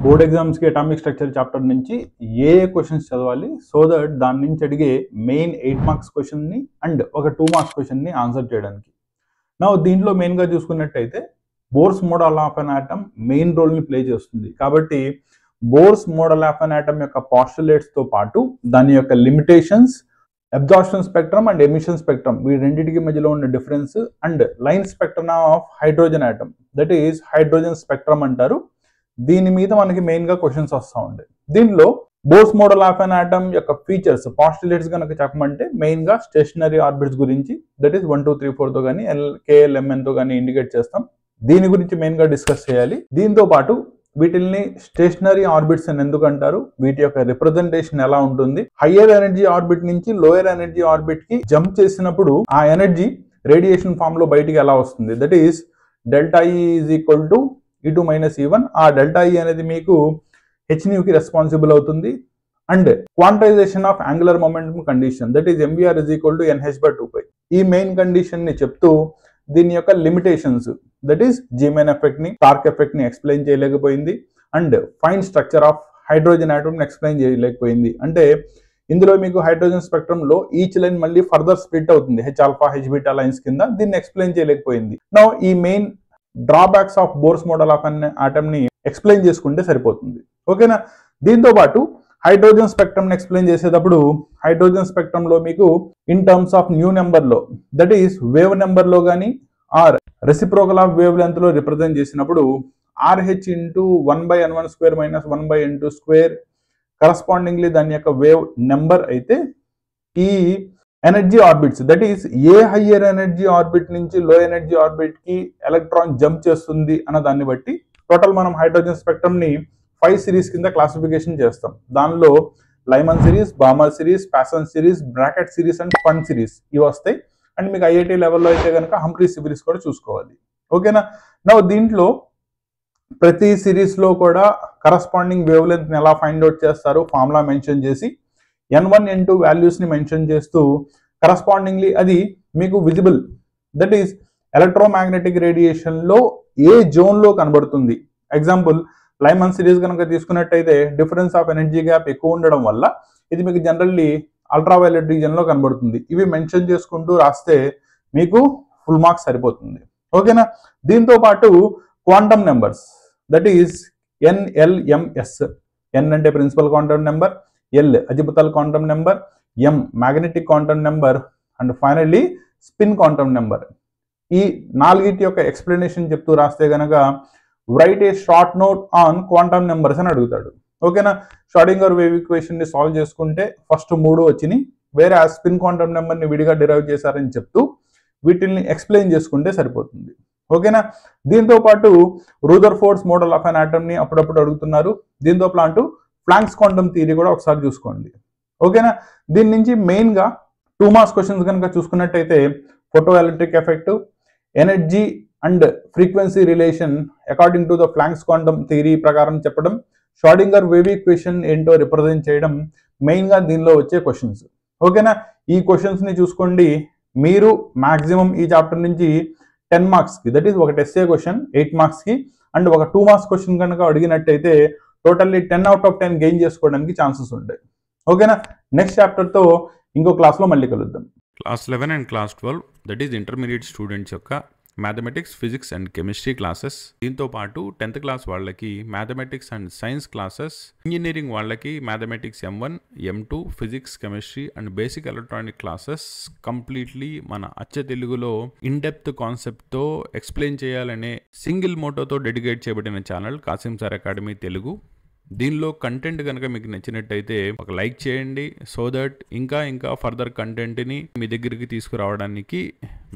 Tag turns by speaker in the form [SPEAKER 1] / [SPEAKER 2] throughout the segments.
[SPEAKER 1] Board ఎగ్జామ్స్కి atomic structure chapter నుంచి ఏ questions చదవాలి సో దట్ దాని నుంచి అడిగే మెయిన్ 8 మార్క్స్ క్వశ్చన్ని అండ్ ఒక 2 మార్క్స్ క్వశ్చన్ని ఆన్సర్ చేయడానికి. నా దీంట్లో మెయిన్గా చూసుకున్నట్టయితే Bohr's model of an atom main రోల్ని ప్లే చేస్తుంది. కాబట్టి Bohr's model of an atom యొక్క పాస్టులేట్స్తో పాటు దాని యొక్క limitations, absorption spectrum and emission spectrum ఈ రెండింటికి మధ్యలో ఉన్న difference and line spectrum of hydrogen atom that is hydrogen spectrum అంటారు. దీని మీద మనకి మెయిన్గా క్వశ్చన్స్ వస్తూ ఉంటాయి. దీనిలో బోర్స్ మోడల్ ఆఫ్ అన్ ఆటమ్ యొక్క ఫీచర్స్ పాస్టులేట్స్ కనుక చెప్పమంటే మెయిన్గా స్టేషనరీ ఆర్బిట్స్ గురించి దట్ ఈస్ 1 2 3 4తో కానీ KLMNతో కానీ ఇండికేట్ చేస్తాం. దీని గురించి మెయిన్గా డిస్కస్ చేయాలి. దీంతో పాటు వీటిల్ని స్టేషనరీ ఆర్బిట్స్ అని ఎందుకు అంటారు, వీటి యొక్క రిప్రజెంటేషన్ ఎలా ఉంటుంది, హయ్యర్ ఎనర్జీ ఆర్బిట్ నుంచి లోయర్ ఎనర్జీ ఆర్బిట్ కి జంప్ చేసినప్పుడు ఆ ఎనర్జీ రేడియేషన్ ఫామ్ లో బయటికి ఎలా వస్తుంది, that is delta E is equal to E2 minus E1. ఆ డెల్టా E అనేది మీకు hν కి రెస్పాన్సిబుల్ అవుతుంది. And quantization of angular momentum condition that is MVR is equal to NH/2π. ఈ మెయిన్ కండిషన్ ని చెప్తూ దీని యొక్క లిమిటేషన్స్ దట్ ఈస్ జీమెన్ ఎఫెక్ట్ ని, టార్క్ ఎఫెక్ట్ ని ఎక్స్ప్లెయిన్ చేయలేకపోయింది. And fine structure of hydrogen atom ని ఎక్స్ప్లెయిన్ చేయలేకపోయింది. అంటే ఇందులో మీకు హైడ్రోజన్ స్పెక్ట్రమ్ లో ఈచ్ లైన్ మళ్ళీ ఫర్దర్ స్ప్లిట్ అవుతుంది Hα Hβ లైన్స్ కింద, దీన్ని ఎక్స్ప్లెయిన్ చేయలేకపోయింది. నౌ ఈ main drawbacks of Bohr's model of an atom ని ఎక్స్ప్లెయిన్ చేసుకుంటే సరిపోతుంది. ఓకేనా. దీంతో పాటు హైడ్రోజన్ స్పెక్ట్రమ్ ని ఎక్స్ప్లెయిన్ చేసేటప్పుడు హైడ్రోజన్ స్పెక్ట్రమ్ లో మీకు in terms of nu number లో దట్ ఈస్ వేవ్ నెంబర్ లో కానీ or reciprocal of wavelength లో రిప్రజెంట్ చేసినప్పుడు RH into 1/n1² minus 1/n2² correspondingly దాని యొక్క వేవ్ నెంబర్ అయితే ఈ energy orbits that is a higher energy orbit నుంచి లో ఎనర్జీ ఆర్బిట్ కి ఎలక్ట్రాన్ జంప్ చేస్తుంది అన్న దాన్ని బట్టి టోటల్ మనం హైడ్రోజన్ స్పెక్ట్రమ్ ని 5 సిరీస్ కింద క్లాసిఫికేషన్ చేస్తాం. దానిలో Lyman series, Balmer series, Passion series, bracket series and fun series ఇవి వస్తాయి. అండ్ మీకు IIT లెవెల్లో అయితే కనుక హంఫ్రీ సిరీస్ కూడా చూసుకోవాలి. ఓకేనా. నా దీంట్లో ప్రతి సిరీస్ లో కూడా కరస్పాండింగ్ వేవ్ లెంత్ ని ఎలా ఫైండ్ అవుట్ చేస్తారు ఫార్ములా మెన్షన్ చేసి N1 N2 వాల్యూస్ ని మెన్షన్ చేస్తూ కరస్పాండింగ్లీ అది మీకు visible that is electromagnetic radiation లో ఏ జోన్ లో కనబడుతుంది. ఎగ్జాంపుల్ లైమన్ సిరీస్ కనుక తీసుకున్నట్టయితే డిఫరెన్స్ ఆఫ్ ఎనర్జీ గ్యాప్ ఎక్కువ ఉండడం వల్ల ఇది మీకు జనరల్లీ అల్ట్రావైలెట్ రీజన్ లో కనబడుతుంది. ఇవి మెన్షన్ చేసుకుంటూ రాస్తే మీకు ఫుల్ మార్క్స్ సరిపోతుంది. ఓకేనా. దీంతో పాటు quantum numbers that is NLMS. N అంటే principal quantum number, L azimuthal quantum number, M magnetic quantum number and finally spin quantum number. ఈ నాలుగిటి యొక్క ఎక్స్ప్లెనేషన్ చెప్తూ రాస్తే గనక write a short note on quantum numbers అని అడుగుతాడు. ఓకేనా. షార్డింగర్ వేవ్ ఈక్వేషన్ ని సాల్వ్ చేసుకుంటే ఫస్ట్ 3 వచ్చినాయి, వేరే ఆ స్పిన్ క్వాంటమ్ నెంబర్ ని విడిగా డిరైవ్ చేశారని చెప్తూ వీటిని ఎక్స్ప్లెయిన్ చేసుకుంటే సరిపోతుంది. ఓకేనా. దీంతో పాటు రూదర్ఫోర్డ్స్ మోడల్ ఆఫ్ అన్ ఆటమ్ ని అప్పుడప్పుడు అడుగుతున్నారు. దీంతో పాటు ప్లాంక్స్ క్వాంటమ్ థియరీ కూడా ఒకసారి చూసుకోండి. ఓకేనా. దీని నుంచి మెయిన్ గా 2 మార్క్స్ క్వశ్చన్స్ కనుక చూసుకున్నట్టయితే photo electric effect, energy and frequency relation according to the planks quantum theory ప్రకారం చెప్పడం, షార్డింగర్ వేవ్ ఈక్వేషన్ ఏంటో రిప్రజెంట్ చేయడం మెయిన్ గా దీనిలో వచ్చే క్వశ్చన్స్. ఓకేనా. ఈ క్వశ్చన్స్ ని చూసుకోండి. మీరు మాక్సిమం ఈ చాప్టర్ నుంచి 10 మార్క్స్ కి దట్ ఈస్ ఒక ఎస్ఏ క్వశ్చన్ 8 మార్క్స్ కి అండ్ ఒక 2 మార్క్స్ క్వశ్చన్ కనుక అడిగినట్టయితే టోటల్లీ 10 out of 10 గెయిన్ చేసుకోవడానికి ఛాన్సెస్ ఉంటాయి. ఓకేనా. నెక్స్ట్ చాప్టర్ తో ఇంకో క్లాస్ లో మళ్ళీ కలుద్దాం.
[SPEAKER 2] Class 11 and class 12 that is intermediate students యొక్క mathematics, physics and chemistry classes. దీంతో పాటు 10th క్లాస్ వాళ్ళకి mathematics and science classes, engineering వాళ్ళకి mathematics M1, M2, physics, chemistry and basic electronic classes completely మన అచ్చ తెలుగులో ఇన్ డెప్త్ కాన్సెప్ట్తో explain చేయాలనే సింగిల్ మోటోతో డెడికేట్ చేయబడిన channel Kasim sir academy Telugu. దీనిలో కంటెంట్ కనుక మీకు నచ్చినట్టయితే ఒక లైక్ చేయండి సో దట్ ఇంకా ఫర్దర్ కంటెంట్ని మీ దగ్గరికి తీసుకురావడానికి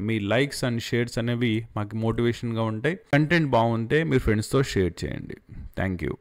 [SPEAKER 2] మీ లైక్స్ అండ్ షేర్స్ అనేవి మాకు మోటివేషన్గా ఉంటాయి. కంటెంట్ బాగుంటే మీ ఫ్రెండ్స్తో షేర్ చేయండి. Thank you.